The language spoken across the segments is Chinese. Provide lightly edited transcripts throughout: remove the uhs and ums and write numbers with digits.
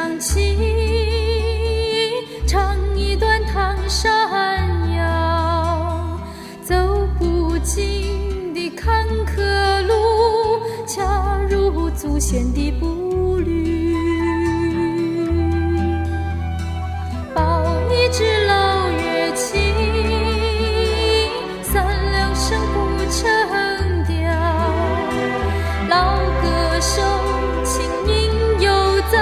响起，唱一段唐山谣，走不尽的坎坷路，恰如祖先的步履。抱一支老乐器，三两声不成调，老歌手轻吟犹在，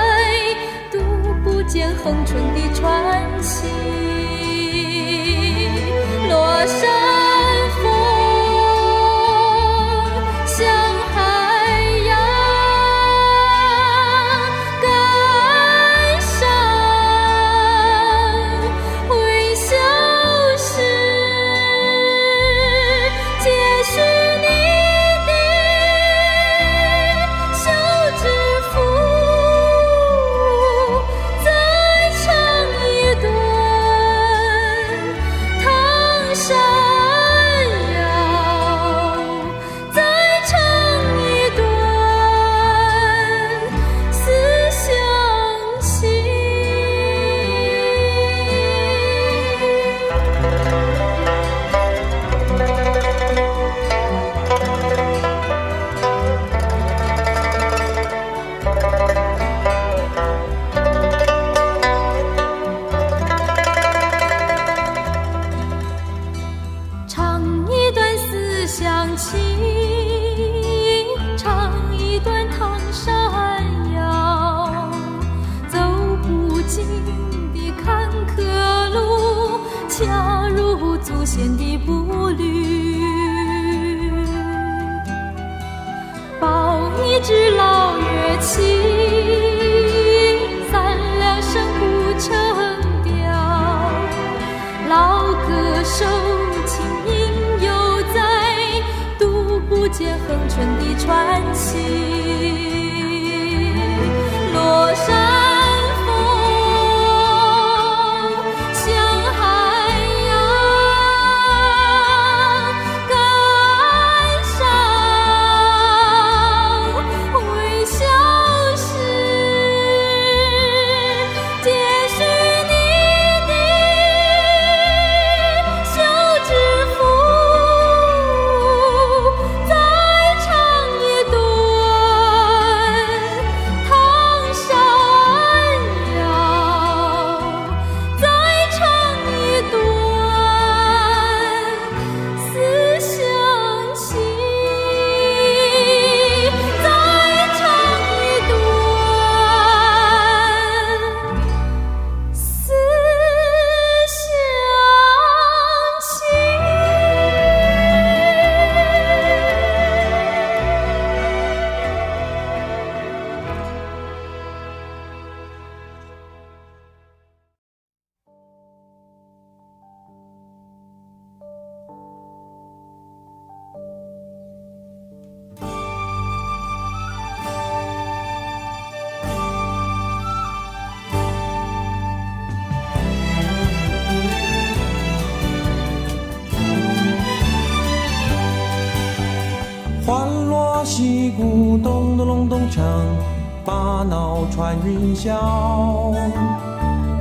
读不见恒春的传奇。落山风向海洋，感伤微笑时，皆是你的小指腹，再唱一段唐山谣，再唱一段思乡情。唱一段思乡情，唱一段唐山谣，走不尽的坎坷路，恰如祖先的步履。抱一支老乐器，三两声不成调，老歌手轻吟犹在，读不见恒春的传奇。落山风向海洋，感伤微笑时，皆是你的小指腹，再唱一段唐山谣，再唱一段思乡情，再唱一段思乡情。欢锣戏鼓咚咚隆咚锵，把脑穿云霄。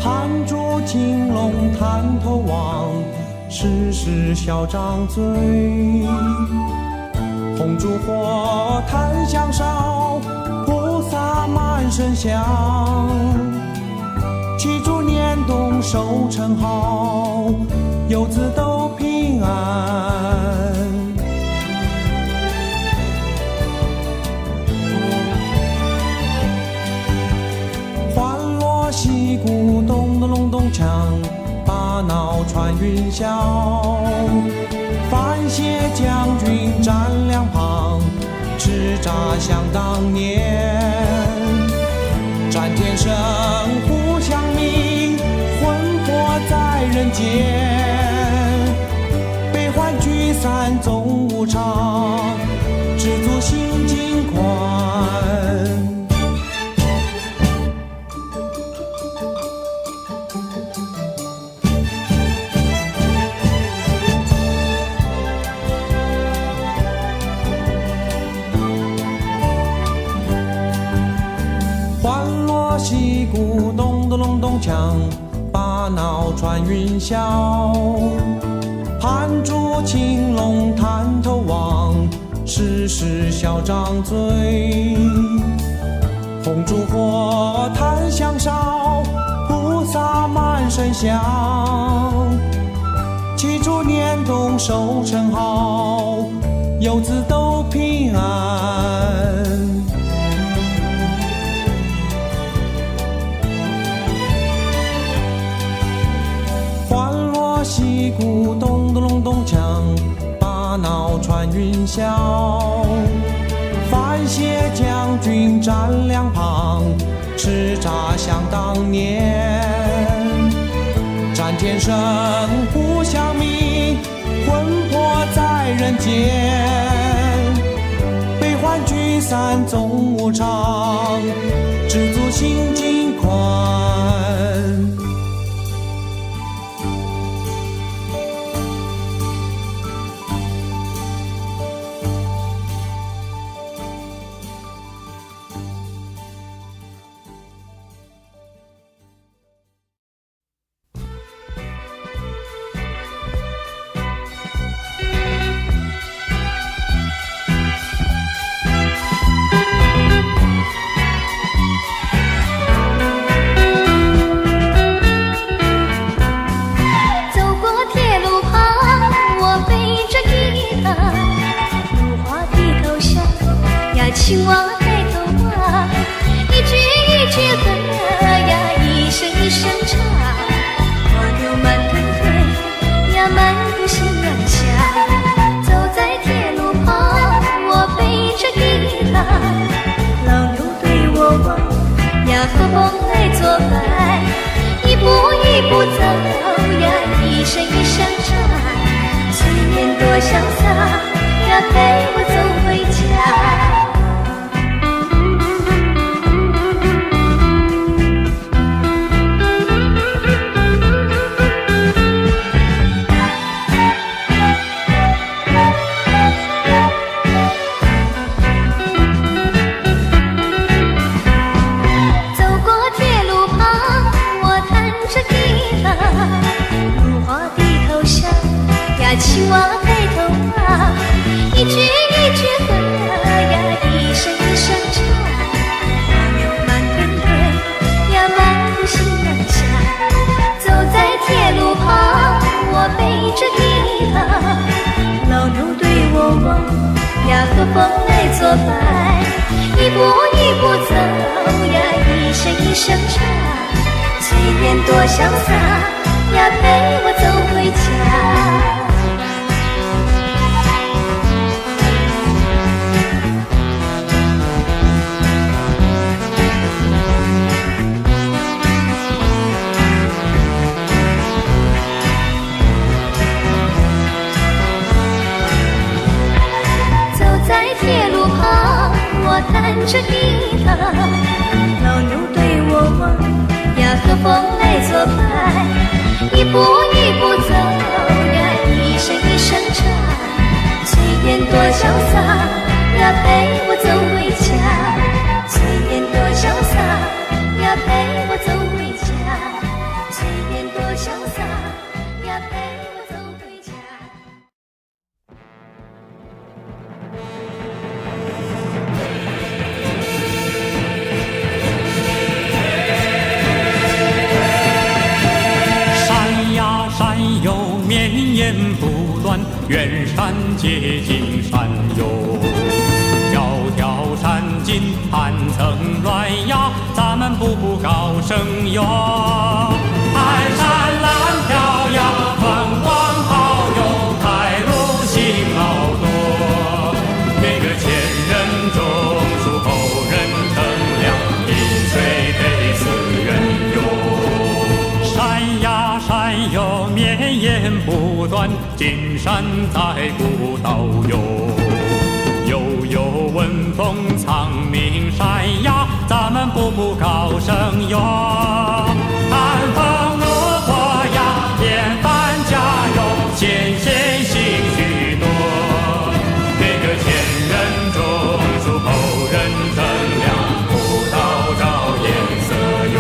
盘珠青龙探头望，时时笑张嘴。红烛火檀香烧，菩萨满身香。祈祝年冬收成好，游子都平安。戏鼓咚咚隆咚锵，把脑穿云霄。范谢将军站两旁，叱咤想当年。战天生互相鸣，魂魄在人间。悲欢聚散总无常，知足心尽宽。戏鼓，咚咚隆咚锵，把脑穿云霄。盘竹青龙探头望，时时笑张嘴。红烛火，檀香烧，菩萨满身香。祈祝年冬收成好，游子都平安。欢锣喜鼓，咚咚隆咚锵，把脑穿云霄。范谢将军站两旁，叱咤想当年。战剑声呼响鸣，魂魄在人间。悲欢聚散总无常，知足心尽宽。青蛙抬头望，一句一句和呀，一声一声唱。黄牛慢吞吞呀，漫步夕阳下。走在铁路旁，我背着吉他。老牛对我望呀，和风来作伴。一步一步走呀，一声一声唱。岁月多潇洒呀，陪我走回家。青蛙抬头望，一句一句和呀，一声一声唱。黄牛慢吞吞呀，漫步夕阳下。走在铁路旁，我背着吉他。老牛对我望呀，和风来作伴。一步一步走呀，一声一声唱。岁月多潇洒呀，陪我走回家。弹着吉他，老牛对我望呀，和风来作伴。一步一步走呀，一声一声唱。岁月多潇洒呀，陪我走回家。岁月多潇洒呀，陪我走回家。岁月多潇洒呀，陪我走回家。绵延不断，远山接近山哟。迢迢山尽寒层乱崖，咱们步步高升哟。寒山蓝飘呀，风光好哟，开路行好多。每个前人种树，后人乘凉，饮水得思源哟。山呀山哟，绵延不断，金山在古道哟。悠悠闻风藏名山呀，咱们步步高升哟。寒风怒火呀，连番加油，艰险行许多。每个前人种树，后人乘凉，古道照颜色哟。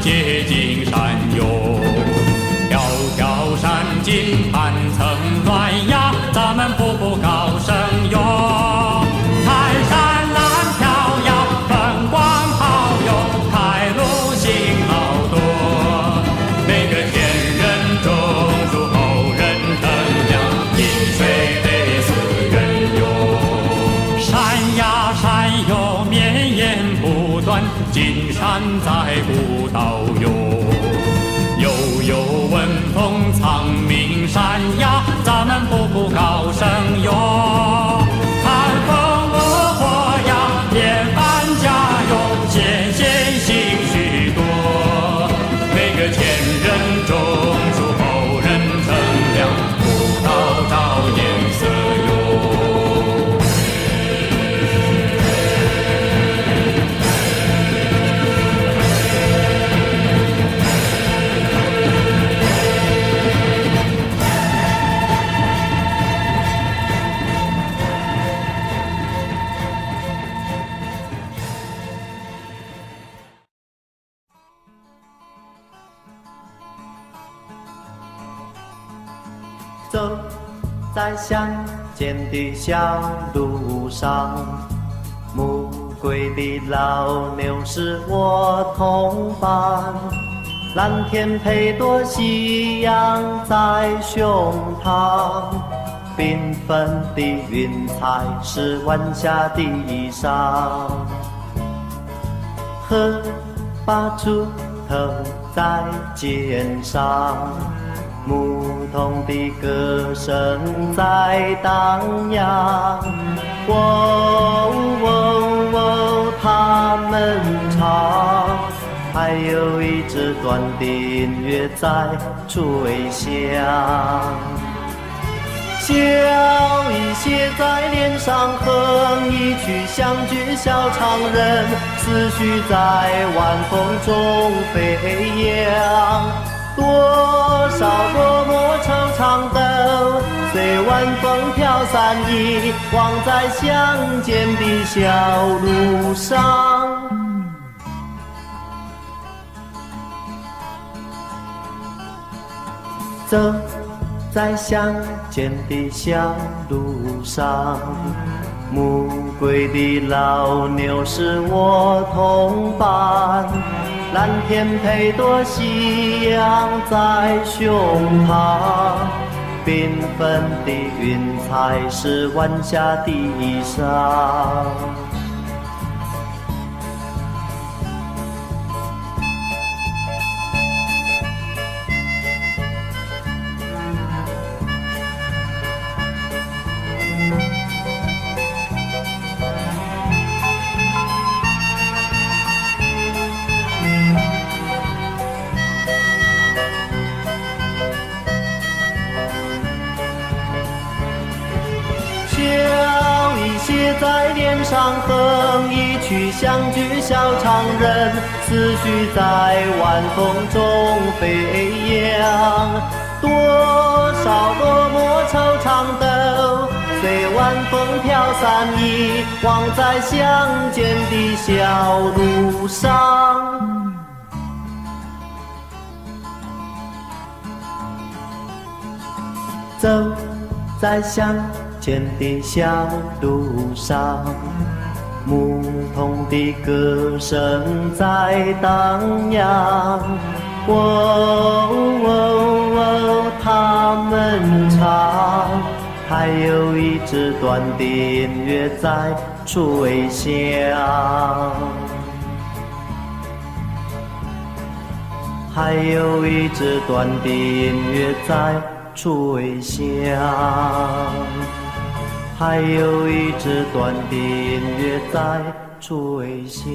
接近山哟。迢迢山尽盘层乱崖，咱们步步高升哟。看山岚飘摇，风光好哟，开路行好多。每个前人种树，后人乘凉，饮水得思源哟。山呀山哟，绵延不断，金山在古道哟。悠悠闻风藏名山呀，咱们步步高升哟。看风无火呀，连番加油，险险行许多。每个前人种树，后人乘凉，古道照颜色哟。走在乡间的小路上，暮归的老牛是我同伴，蓝天配朵夕阳在胸膛，缤纷的云彩是晚霞的衣裳，河把锄头在肩上，牧童的歌声在荡漾，喔喔喔，他们唱，还有一支短的音乐在吹响。笑意写在脸上，哼一曲乡居小唱人，思绪在晚风中飞扬。多少落寞惆怅都随晚风飘散，遗忘在乡间的小路上。走在乡间的小路上，暮归的老牛是我同伴，蓝天配朵夕阳在胸膛，缤纷的云彩是晚霞的衣裳。在脸上哼一曲乡居小唱人，思绪在晚风中飞扬。多少落寞惆怅都随晚风飘散，遗忘在乡间的小路上。走在乡间的小路上，牧童的歌声在荡漾。喔喔喔，他们唱，还有一支短的音乐在吹响，还有一支短的音乐在吹响，还有一支短的音乐在吹响。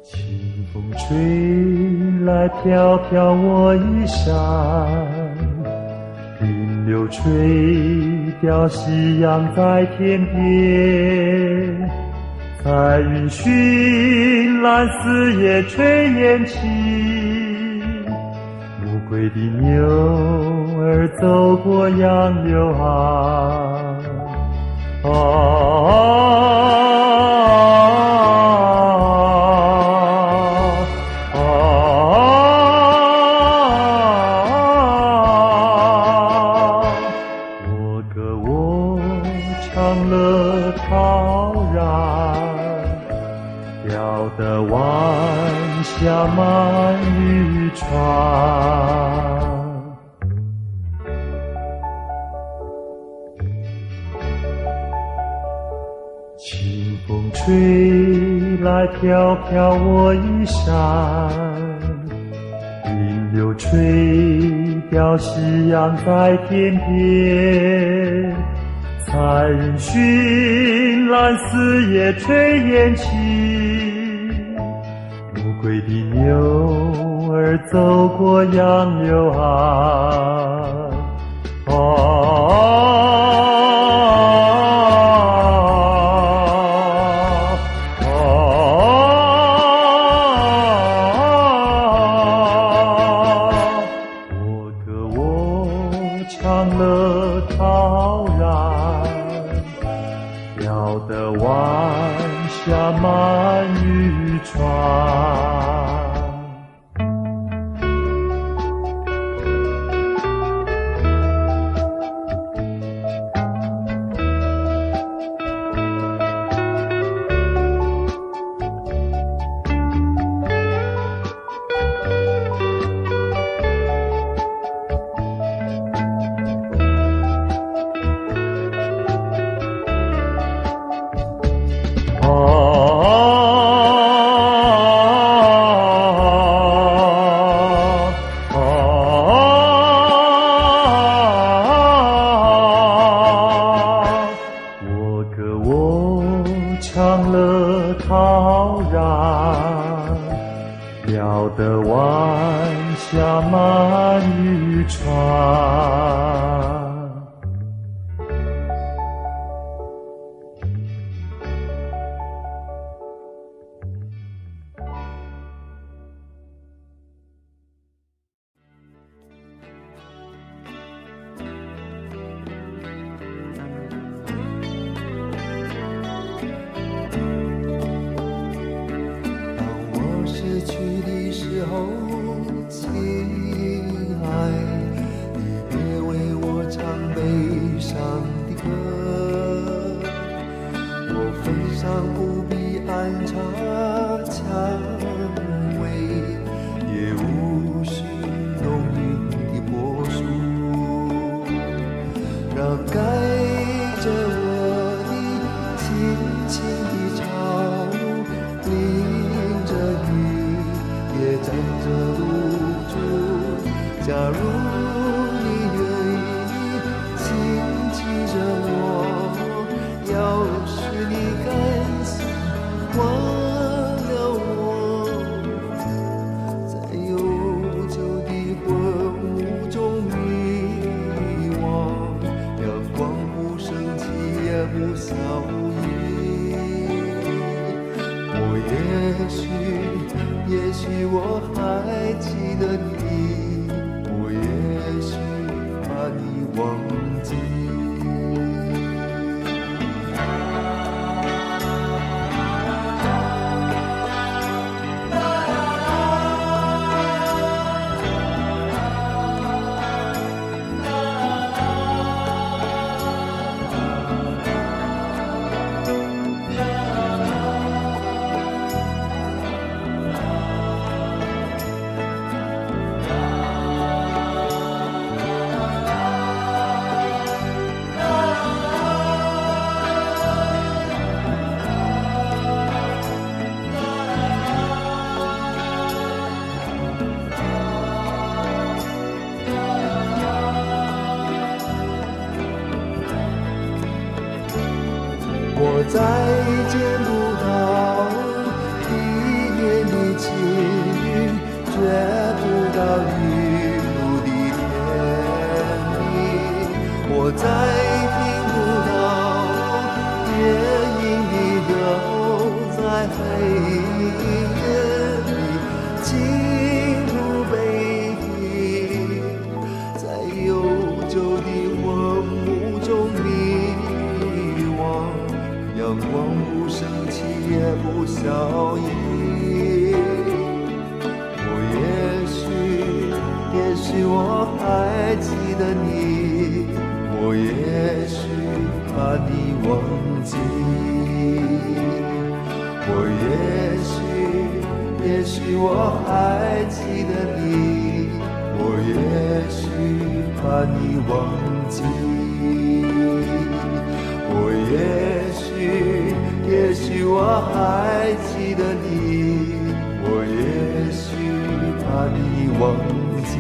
清风吹来飘飘我衣衫，云流吹掉夕阳在天边，彩云绚烂，四野炊烟起，暮归的牛儿走过杨柳岸，我歌我唱了陶然，飘得晚霞满渔船。清风吹来飘飘我衣衫，云流吹掉夕阳在天边，彩云绚烂四野炊烟起，无归的牛儿走过杨柳岸，唱了陶然，飘得晚霞满渔船。唱了陶然，飘得晚霞满渔船。失去的时候，亲爱，你别为我唱悲伤的歌。我焚上无比安插蔷薇，也无需浓郁的柏树，让盖着我的轻轻的潮淋着雨。也站着露珠，假如你愿意轻记着我，要是你甘心忘了我，在悠久的昏雾中迷惘，阳光不升起也不消翳，我也许我还记得你，我也许把你忘记。我再见不到一年的情云，觉不到雨露的甜蜜，我再听不到夜莺的留在黑夜里，倾吐悲啼。我还记得你，我也许把你忘记。我也许我还记得你，我也许把你忘记。我也许我还记得你，我也许把你忘记。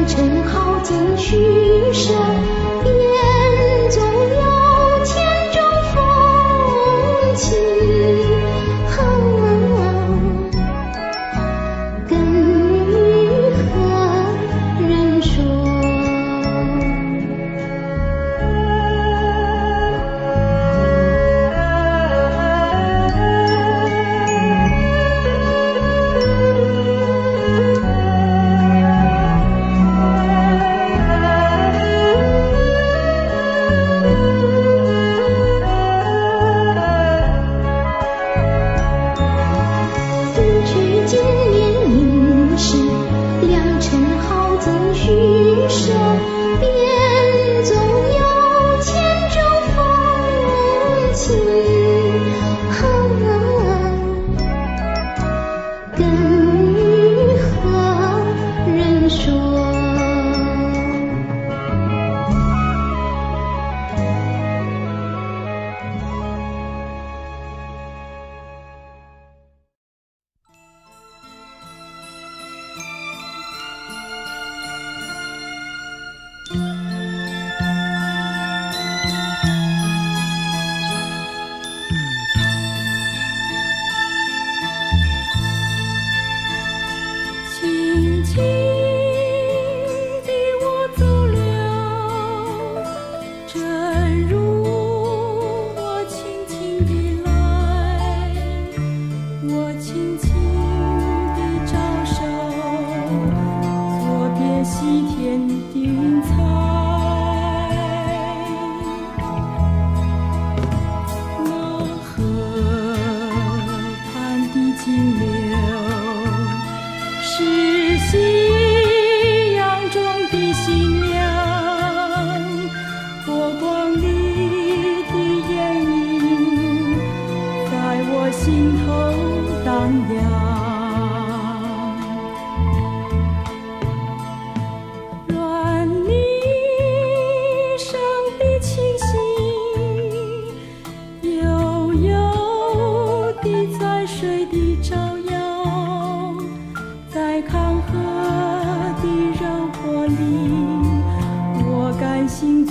正好尽虚设，变总有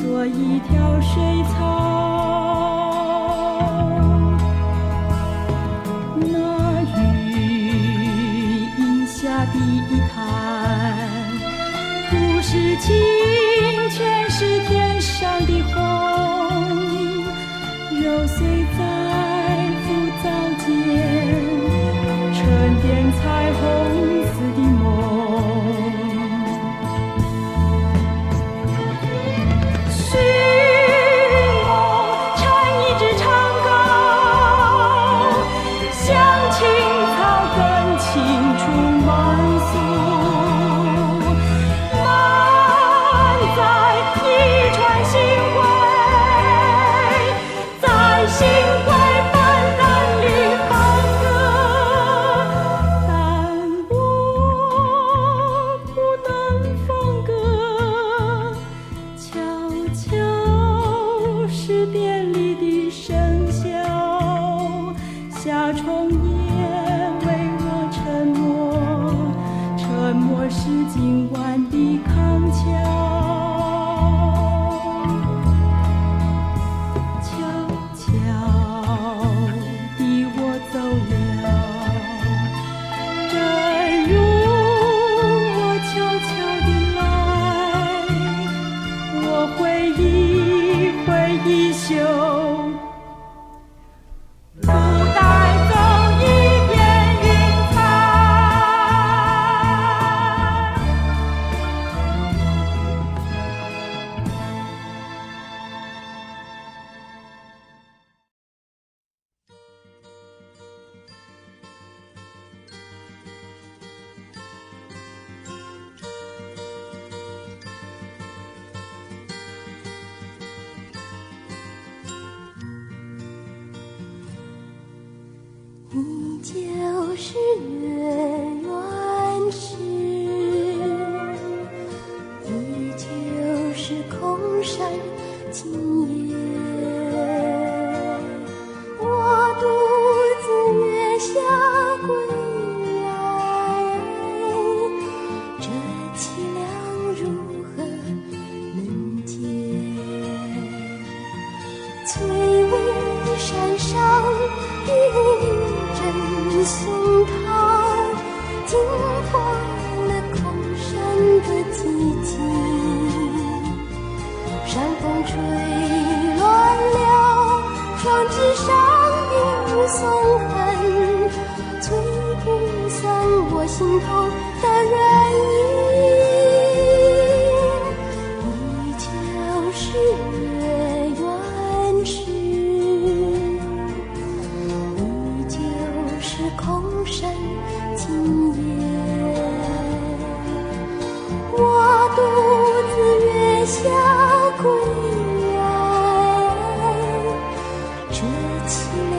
做一条水草。那雨荫下的一滩，不是晴，全是天上的虹，揉碎在浮藻间，沉淀彩虹似的梦。你就是原始，你就是空山青叶。我独自月下归来，这凄凉如何能解？翠微山上松涛惊破了空山的寂静，山风吹乱了窗纸上的松痕，吹不散我心头的原因。你就是原始，空山青叶，我独自月下归来，这凄凉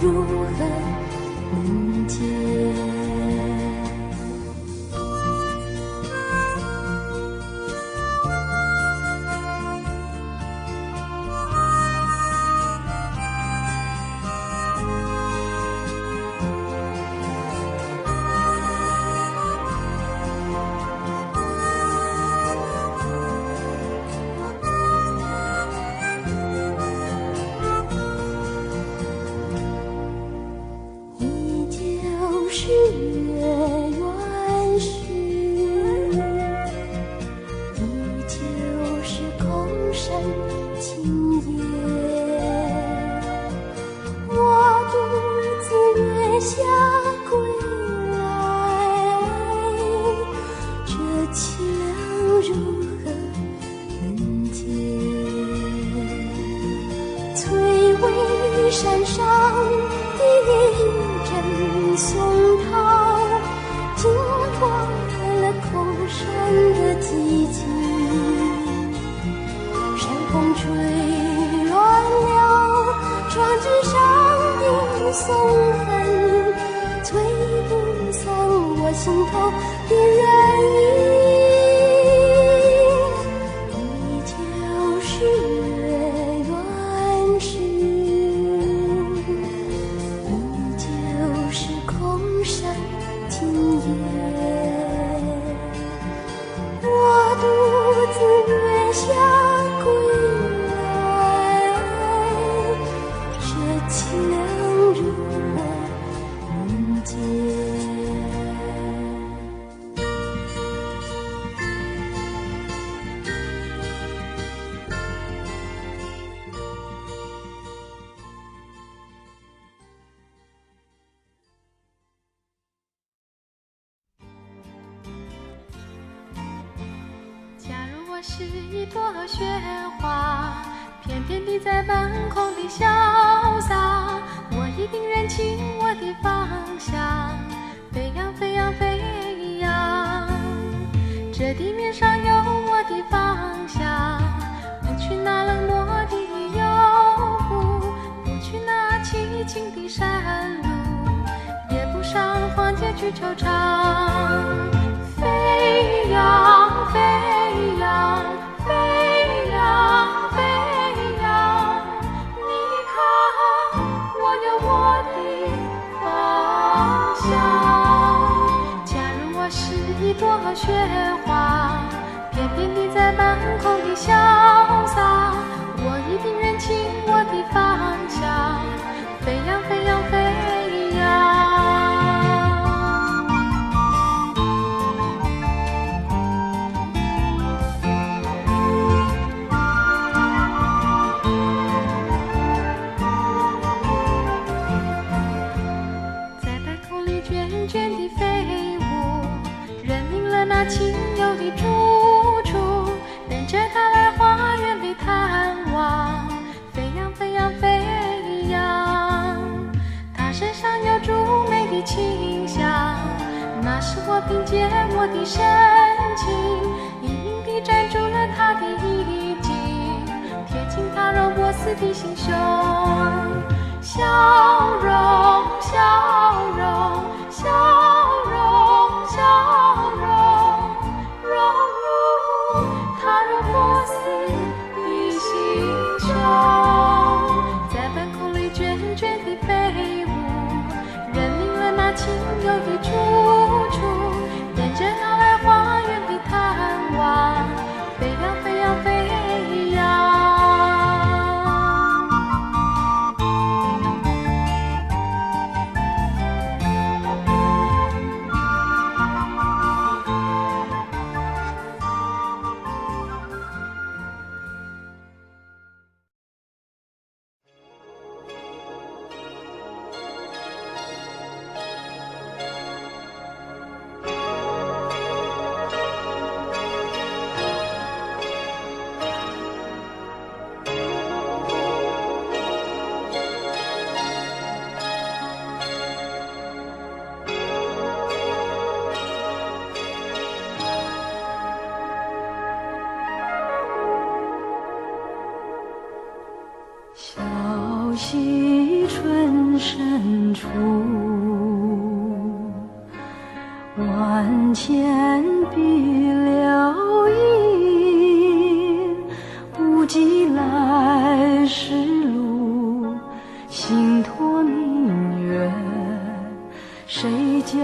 如何能解？是原始，你就是空山青叶，我独自月下归来，这凄凉如何能解？翠微山上的一阵松涛，惊破了空山的寂静，山风吹乱了窗纸上的松痕，吹不散我心头的原因。你就是原始，你就是空山青叶，我独自月下归是一朵雪花，翩翩地在半空里潇洒。我一定认清我的方向，飞扬飞扬飞扬。这地面上有我的方向，不去那冷漠的游湖，不去那凄清的山路，也不上荒街去惆怅。飞扬飞扬飞扬飞扬，你看我有我的方向。假如我是一朵雪花，翩翩地在半空里潇洒，我一定认清我的方向，飞扬飞扬飞扬。那清幽的住处，等着他来花园里探望。飞扬飞扬飞扬，他身上有妩媚的清香，那是我凭借我的深情，隐隐地粘住了他的衣襟，贴近他柔波似的心胸。笑容笑容笑容笑容，融入他柔波似的心胸，在半空里涓涓地飞舞，认明了那清幽的住处，等着他来花园里探望。飞扬飞扬飞扬。小溪春深处，万千碧流影，不计来时路，心托明月，谁家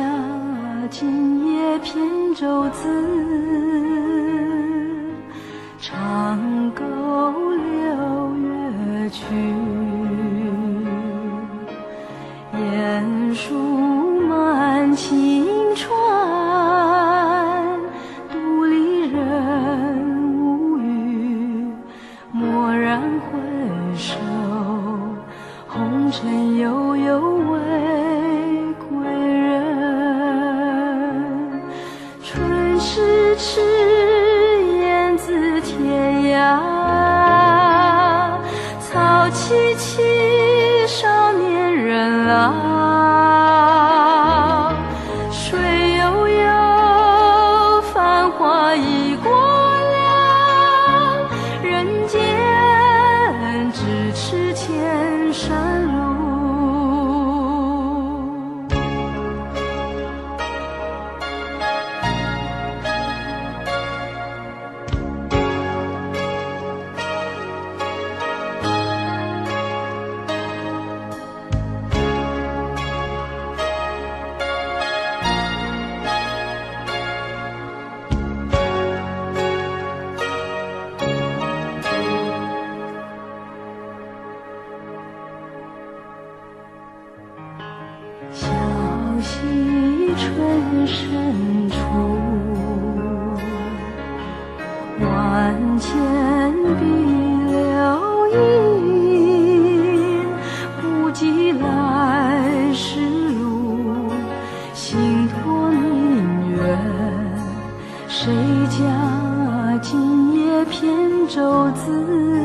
今夜扁舟子，长沟流月去，雁书满晴川，独立人无语，蓦然回首，红尘悠悠为归人。春时迟，雁自天涯，草萋萋，少年人老。水悠悠，繁华已过了，人间咫尺千山路。自